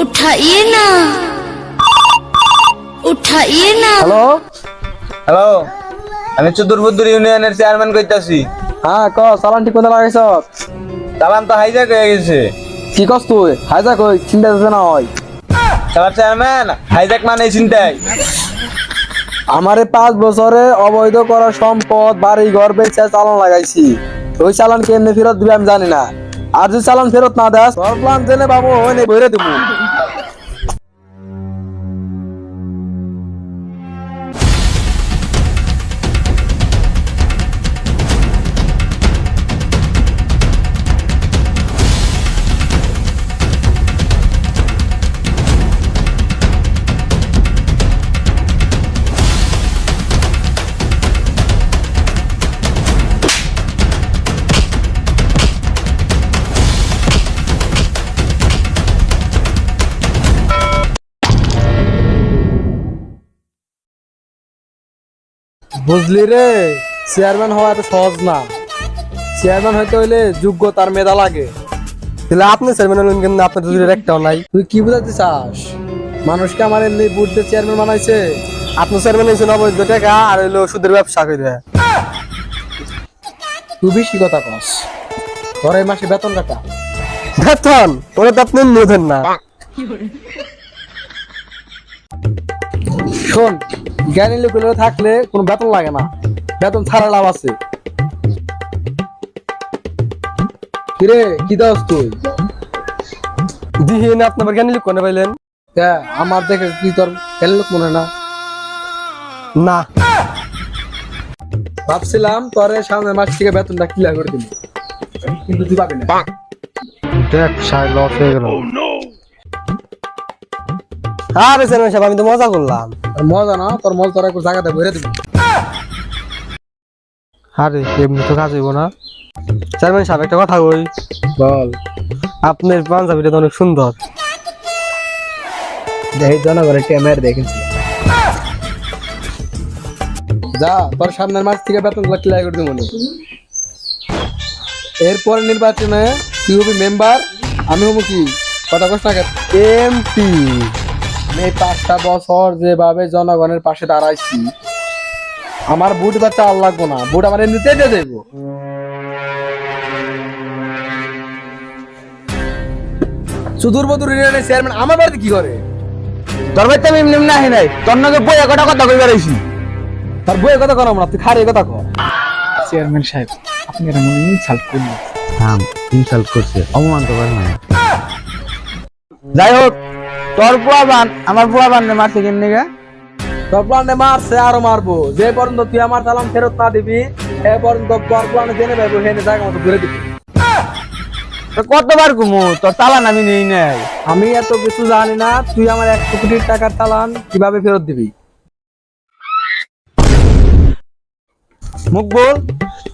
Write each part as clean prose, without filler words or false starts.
उठाइए ना, उठाइए ना। হ্যালো হ্যালো, আমি চতুর্বুদ্দুর ইউনিয়নের চেয়ারম্যান কইতাছি। হ্যাঁ ক চালান ঠিক কথা লাগাইছ চালান তো হাইজ্যাক হয়ে গেছে। কি কস তুই হাইজা কই চিন্তা যাতে না হয় স্যার চেয়ারম্যান, হাইজ্যাক মানে চিন্তাই। আমারে 5 বছরে অবৈধ করা সম্পদ বাড়ি ঘর বেচে চালান লাগাইছি। ওই চালান কেমনে ফেরত দিবে আমি জানি না। আর যদি চালান ফেরত না দেস তোর প্ল্যান জেনে বাবু হইনে বইরে দিব। বুঝলি রে, চেয়ারম্যান হওয়া এত সহজ না। চেয়ারম্যান হইতে হইলে যোগ্যতার মেধা লাগে। তাহলে আপনি চেয়ারম্যান হলেন কিন্তু আপনার যদি একটাও নাই। তুই কি বুঝাতে চাস? মানুষকে আমার এমনি বুট দিয়ে চেয়ারম্যান বানাইছে। আপনি চেয়ারম্যান হয়েছেন অবৈধ টাকা আর হইলো সুদের ব্যবসা করে। তুই বেশি কথা কস। তোর এই মাসে বেতন কাটা। বেতন ওরা তো আপনি নেবেন না। শোন, জ্ঞানী লোকগুলো থাকলে কোনো বেতন লাগে না, বেতন ছাড়া লাভ আছে। কিরে কি দাস তুই? দিহিন আপনি আবার জ্ঞানী লোক কোনে পাইলেন? আমার দেখে কি তোর জ্ঞানী লোক মনে না? না, ভাবছিলাম তোরে সামনের মাস থেকে বেতনটা ক্লিয়ার করে দিবি, কিন্তু তুই পাবি না। দেখ সাই লস হয়ে গেল। আরে চেয়ারম্যান সাহেব আমি তো মজা করলাম। মজা না, তোর মল তোর একটু জায়গাতে ভরে দিবি। আরে এমনি তো কাজ হইব না। চেয়ারম্যান সাহেব একটা কথা কই। বল। আপনার পাঞ্জাবিটা তো অনেক সুন্দর। দেখি জনগণের ক্যামেরা দেখেছি। যা তোর সামনের মাস থেকে বেতন ক্লিয়ার করে দেবো। এরপর নির্বাচনে তুই হবি মেম্বার, আমি হবো কি কথা কষ্ট না এমপি। আমি 5টা বছর যেভাবে জনগণের পাশে দাঁড়াইছি, আমার বুট বাচ্চা আর লাগবো না, বুট আমার এমনিতে দিয়ে দেবো। সুদূরবদূর ইউনিয়নের চেয়ারম্যান আমার বাড়িতে কি করে? তোর বাড়িতে আমি এমনি এমনি আহি নাই, তোর নাকি বইয়া কথা কথা কই বেড়াইছি। তার বইয়ের কথা কর না, তুই খারে কথা কর। চেয়ারম্যান সাহেব আপনি এর মনে ইনসাল্ট করলেন। থাম, ইনসাল্ট করছে, অপমান তো করে না। যাই হোক, তোর পোলাবান আমার পোলাবান মারছে কেমনি গে? তোর প্লানে মারছে আরো মারবো। যে পর্যন্ত তুই আমার চালান ফেরত না দিবি এ পর্যন্ত তোর প্লানে জেনে পাইবো হেনে জায়গা মতো ঘুরে দিবি। কতবার ঘুমো, তোর চালান আমি নেই নাই। আমি এত কিছু জানি না, তুই আমার 100 কোটি টাকার চালান কিভাবে ফেরত দিবি? মুখ বল,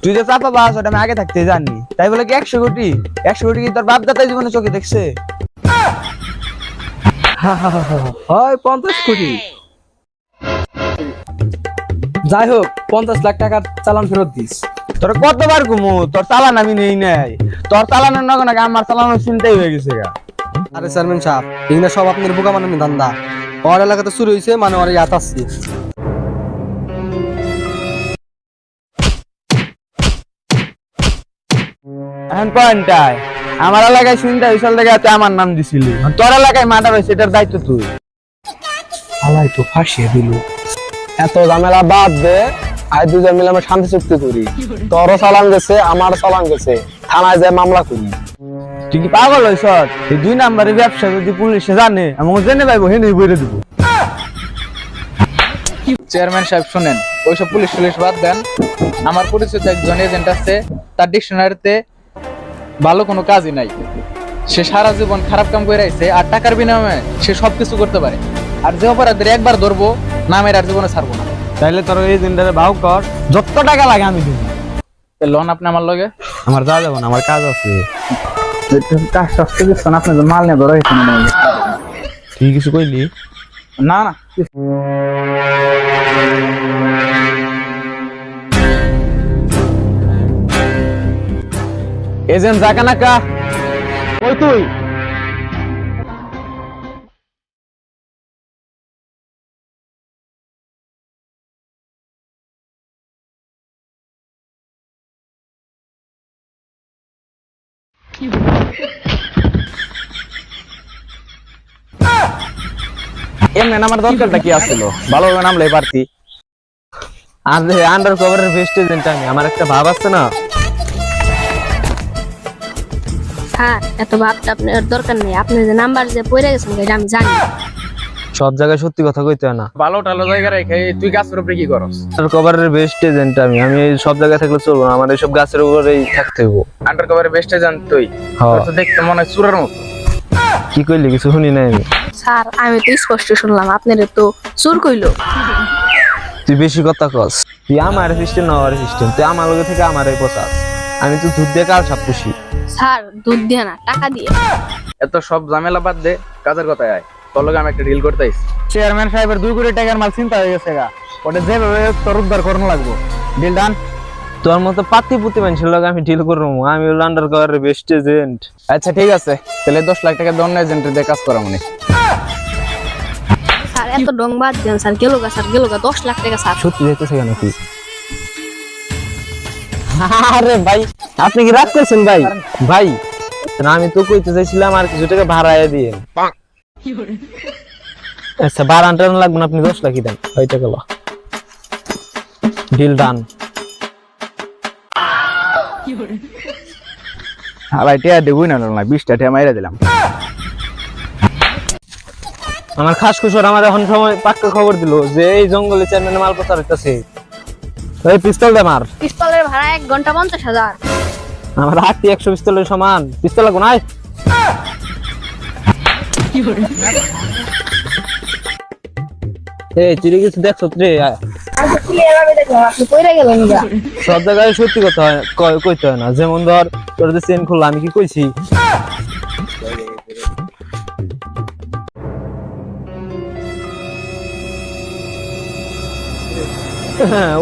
তুই যে চাপা বাস ওটা আমি আগে থাকতে জানি, তাই বলে কি 100 কোটি? 100 কোটি কি তোর বাপ দাদা জীবনে চোখে দেখছে? হয় 50 কোটি। যাই হোক 50 লাখ টাকার চালান ফেরত দিস। তোর কতবার ঘুমো, তোর চালান আমি নেই নাই। তোর চালানের নগর নাকি আমার চালানোর চিন্তাই হয়ে গেছে গা। আরে চেয়ারম্যান সাহেব, এগুলো সব আপনার বোকা বানানো ধান্দা। ওর এলাকাতে চুরি হয়েছে মানে ওর ইয়াত আসছে। এখন পয়েন্টটাই আমার এলাকায় চিন্তা বিশাল থেকে আমার নাম দিছিলি, তোর এলাকায় মার্ডার হয়েছে, এটার দায়িত্ব তুই। আলাই তো ফাঁসিয়ে দিল। এত ঝামেলা বাদ দে, আজ দুজন মিলে আমরা শান্তি চুক্তি করি। তোরও চালান গেছে আমারও চালান গেছে, থানায় যায় মামলা করি। তুই কি পাগল হয়েছ? এই 2 নাম্বারের ব্যবসা যদি পুলিশে জানে আমাকে জেনে পাইবো, হেনে বইরে দিব। চেয়ারম্যান সাহেব শুনেন, ওইসব পুলিশ বাদ দেন। আমার পরিচিত একজন এজেন্ট আছে, তার ডিকশনারিতে ভালো কোনো কাজই নাই। সে সারা জীবন খারাপ কাম করে আইছে, আর টাকার বিনিময়ে সে সবকিছু করতে পারে। আর যে অপরাধীর একবার ধরবো নামের আর জীবনে ছাড়বো না। তাইলে তোর এই দিনটারে ভাও কর, যত টাকা লাগে আমি দিব। লোন আপনি আমার লগে আমার যা যাবো না, আমার কাজ আছে। আপনার মাল নিয়ে ধরো তুই কিছু কইলি না না। এজেন্ট জাকানাকা, ওই তুই এমনি আমার দরকারটা কি আসছিল ভালোভাবে নামলে পারতি। আর আন্ডার কভারের বেস্ট এজেন্ট আমি, আমার একটা ভাব আছে না। স্যার এত ভাবটা আপনার দরকার নেই, আপনি যে নাম্বার যে পড়ে গেছেন এটা আমি জানি। সব জায়গায় সত্যি কথা কইতে হয় না। ভালো টালো জায়গা রেখে তুই গাছের উপরে কি করস? আন্ডার কভারের বেস্ট এজেন্ট আমি, আমি সব জায়গায় থাকলে চলবো না, আমার এইসব গাছের উপরেই থাকতে হইব। আন্ডার কভারে বেস্টে জান তুই? হ্যাঁ। তোর তো দেখতে মনে হয় চুরের মতো। কি কইলি কিছু শুনি নাই আমি। স্যার আমি তো স্পষ্ট শুনলাম আপনার তো চোর কইলো। তুই বেশি কথা কস, তুই আমার সিস্টেম না আমার সিস্টেম, তুই আমার লগে থেকে আমারই পচাস। আমি তো দুধ দিয়ে কাল সাপ পুষি। স্যার দুধ দিয়ে না টাকা দিয়ে। এত সব ঝামেলা বাদ দে, কাজের কথায় আয়। তোর লগে আমি একটা ডিল করতে আইছি। চেয়ারম্যান সাহেবের 2 কোটি টাকার মাল চিন্তা হয়ে গেছে গা, ওটা যেভাবে তোর উদ্ধার করানো লাগবো। Deal done. তোর মতো পাতি পুতি মানুষের লগে আমি ডিল করবো? আমি হলো আন্ডার কভারের বেস্ট এজেন্ট। আচ্ছা ঠিক আছে, তাহলে 10 লাখ টাকা দন্য এজেন্টের দিয়ে কাজ করা মনে। স্যার এত ডং বাদ দেন স্যার, গেল গা স্যার, গেল গা 10 লাখ টাকা স্যার। সত্যি যাইতেছে কেন কি? আরে ভাই আপনি কি রাগ করছেন ভাই? ভাই আমি তো কইতে চাইছিলাম আর কিছু টাকা ভাড়ায় দিয়ে। আচ্ছা ভাড়া আনটানো লাগবে না, আপনি 10 লাখই দেন, ওইটা গেল ডিল ডান। আলাই টিয়া দেবই না, 20টা টিয়া মাইরা দিলাম। আমার খাস খুশর আমার এখন সময় পাক্কা খবর দিল যে এই জঙ্গলে চেয়ারম্যানের মাল পাচার হইতাছে। ওই পিস্তল দে মার। পিস্তলের ভাড়া 1 ঘন্টা 50,000। আমার হাতি 100 পিস্তলের সমান, পিস্তল লাগো নাই। এই তুই কিছু দেখছ রে? আচ্ছা ক্লিয়ার ভাবে দেখলাম আপনি কইরা গেলেন গা। সব জায়গায় সত্যি কথা হয় কইতে হয় না। যেমন ধর তোর যে চেন খুললা, আমি কি কইছি?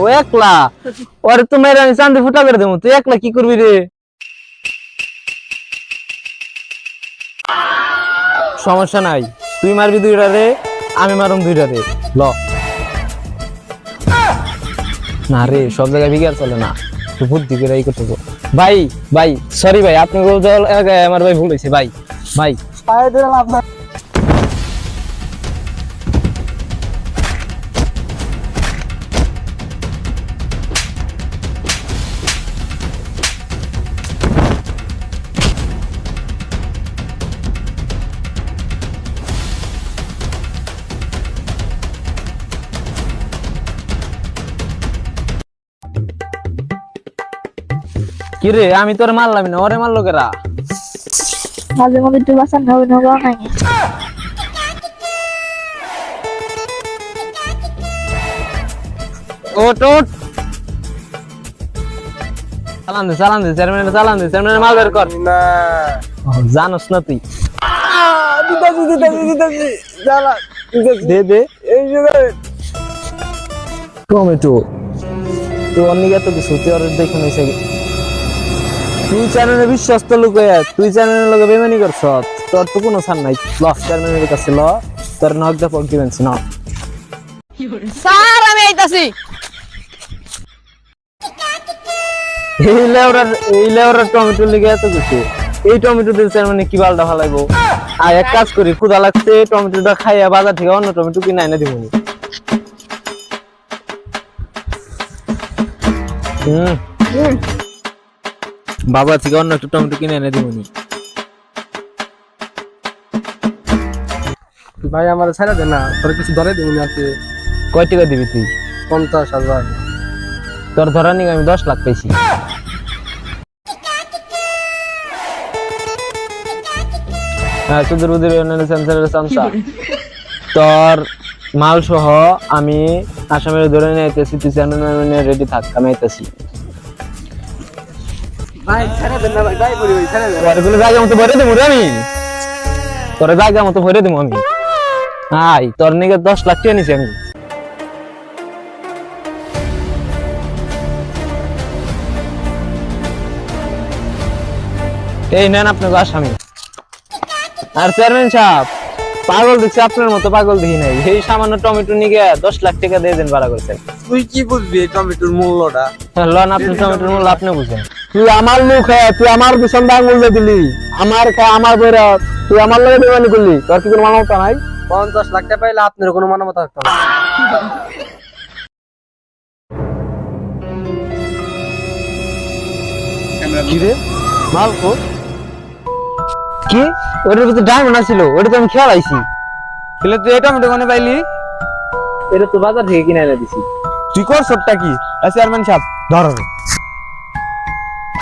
ও একলা, ওরে তো মেরে আমি চান্দে ফুটা করে দেবো, তুই একলা কি করবি রে? সমস্যা নাই, তুই মারবি 2টা রে, আমি মারুম 2টা রে। ল না রে, সব জায়গায় বিগার চলে না, তুই বুদ্ধি করে এই করতে। ভাই ভাই সরি ভাই, আপনি আমার ভাই ভুল হয়েছে ভাই। ভাই কি রে, আমি তোর মারলাম না, ওরে মারলো কেরা? মাঝে মধ্যে একটু বাঁচান হবে না নাই। ওট ওট চালান দে চেয়ারম্যান, চালান দে চেয়ারম্যান, মাল বের কর। না জানোস না তুই? দে দে এই যে টমেটো, তুই অনেক এত কিছু তুই আর দেখে নিছে। তুই চ্যানেলে বিশ্বস্ত লোক, তুই চ্যানেলের লোক বেমানি করছ, তোর তো কোনো ছাড় নাই। লস চ্যানেলের কাছে ল, তোর নক দা পক দিবেন না। স্যার আমি আইতাছি। এই লেওরার টমেটো লিগে এত কিছু, এই টমেটো দিল চ্যানেলে কি বালটা ফালাইবো? আর এক কাজ করি, ক্ষুধা লাগছে, টমেটোটা খাইয়া বাজার থেকে অন্য টমেটো কিনে এনে দিবনি। বাবা থেকে অন্য একটা টমেটো কিনে এনে দিবনি। ভাই আমার ছেড়ে দে না, তোর কিছু ধরে দিবি না। কয় টাকা দিবি তুই? 50,000। তোর ধরা নিয়ে আমি 10 লাখ পাইছি। হ্যাঁ তোদের ওদের তোর মাল সহ আমি আসামের ধরে নিয়ে আইতেছি, তুই চ্যানেল রেডি থাক, আমি আইতেছি। ভাই ছেড়ে দে না ভাই, ভাই বলি ভাই ছেড়ে দে। তোর জায়গা মতো ভরে দেবো রে আমি, তোর জায়গা মতো ভরে দেবো আমি। হাই তোর নিকে 10 লাখ টাকা নিছি আমি। এই নেন আপনাকে আসামি। আর চেয়ারম্যান সাহেব পাগল দেখছি, আপনার মতো পাগল দেখি নাই। এই সামান্য টমেটো নিয়ে 10 লাখ টাকা দিয়ে দেন ভাড়া করছেন। তুই কি বুঝবি এই টমেটোর মূল্যটা? লন আপনি টমেটোর মূল্য আপনি বুঝেন। তুই আমার লোক হ্যাঁ, তুই আমার পিছন দিয়ে আঙুল দিয়ে দিলি, আমার খা আমার বেরা, তুই আমার লগে বেমানি করলি, তোর কি কোনো মানবতা নাই? 50 লাখ টাকা পাইলে আপনার কোনো মানবতা থাকতো না। কি রে মাল কো কি ওটার ভিতরে ডায়মন্ড ছিল ওটা তো আমি খেয়াল আইছি তাহলে তুই এটা মোটে কোনে পাইলি? এটা তো বাজার থেকে কিনে এনে দিছি তুই কর সবটা কি? চেয়ারম্যান সাহেব ধরো